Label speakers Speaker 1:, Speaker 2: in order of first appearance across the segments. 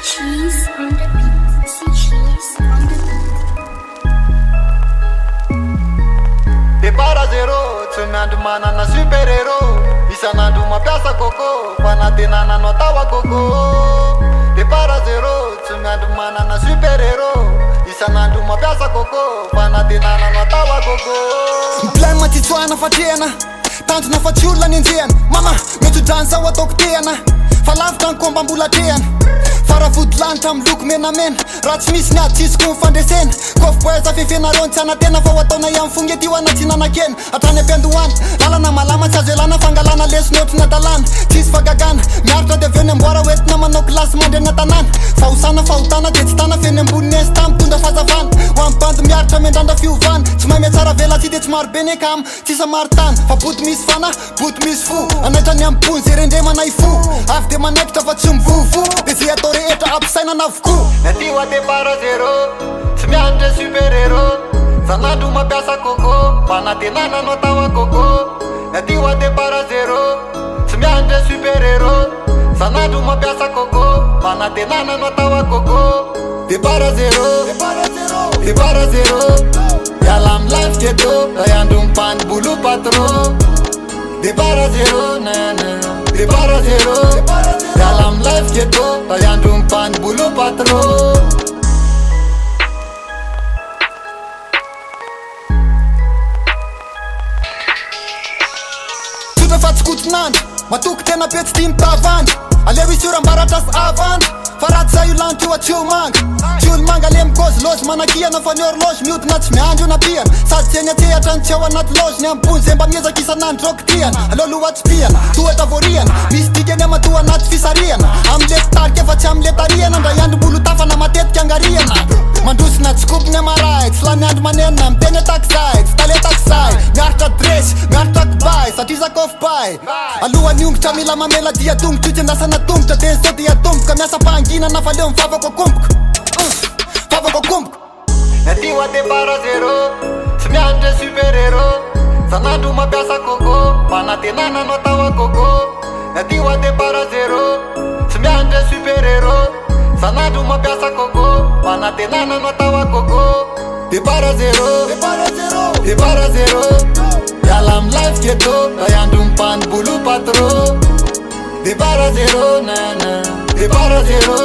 Speaker 1: Cheese on the beat. See cheese on the beat.
Speaker 2: Départ zéro, tsy miandry manana super héros. Isan'andro mampiasa coco, fanatenana tawa coco. Départ zéro, tsy miandry manana super héros. Isan'andro mampiasa coco, fanatenana tawa coco.
Speaker 3: Plan matitsoana fatrena, tanjona fatsiolona ny anjehana. Mama, mety ho drany zao ataoko tehana, fa lavitra ny komba mbola trehana. Faravody lanitra miloko menamena, raha tsy misy ny ady tsisy ko mifandresena. Kof poeza fefenareo ny tsy anatena, fa ho ataona ihany fongety io anatsinanakena. Hatrany ampiandohana, lalana malama tsy azo elana, fangalana lesy notriny adalana. Tsisy fagagana, miaritra de aveo ny amboara hoentina manao kilasy mandreny tanàna. Fahosana fahotana de tsy tana feny ambony nesy tamy tondra fazavana. Ho amin'ny bandy miaritra mendrandra fiovana, tsy mahay mihatsara vela tsy de tsy maro be ny akama. Tsisa maro tany, fa boty misy fana, boty misy fo. Anaitra ny ambony zay rendre manay fo, avy de manaikitra fa tsy mivovo. De zay atao rehetra ampisainana avokoa.
Speaker 2: Nety ho départ zéro, tsy miandry super héros. San'andro mampiasa coco, fanatenana no tawa coco. Nety ho départ zéro, tsy miandry super héros. San'andro mampiasa coco, fanatenana no tawa coco. Départ zéro, départ zéro. Yala am life keto, ayandro mpany bolo patro. Départ zéro, nana. Départ zéro, yala am life keto, ayandro mpany bolo patro.
Speaker 3: Tsotra fa tsy kotonandro, matoky tena be tsy tia mitavandro. Aleo isora mbaratra sy avandro, fa raty zay io lanitra io atsio manga. Tsy olo manga le mikozy lozy manakiana, fa ny horloge mihodina tsy miandro io napiana. Sady tsy eny atsehatra ny tsy ao anaty loge, ny ambony zay mba miezaka isan'andro rokitiana. Aleo lohatsim-piana, tohatra voariana, misy dikany amatoa anaty fisariana. Amle tarika efa tsy amle tariana, ndra iandro mbolo tafana matetika angariana. Mandrosina tsy kopiny amaray, tsy lany andro manenina, miteny atakizay, tsy tale atakizay. Miaritra dresy, miaritra kibay, satria zakof bay. Alohan'ny ongotra mila mamela dia tongotra, itsy andasana tongotra, de zao dia tomboka. Miasa pahanginana fa leo mivavako akomboka, vavako akomboka.
Speaker 2: Nety ho départ zéro, tsy miandry super héros. San'andro mampiasa coco, fanatenana no tawa coco. Nety ho départ zéro, tsy miandry super héros. San'andro mampiasa coco, fanatenana no tawa coco. Départ zéro, départ zéro. Yala am life keto, ayandro mpany bolo patro. Départ zéro, nana. Départ zéro,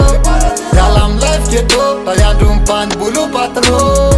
Speaker 2: yala am life keto, ayandro mpany bolo patro.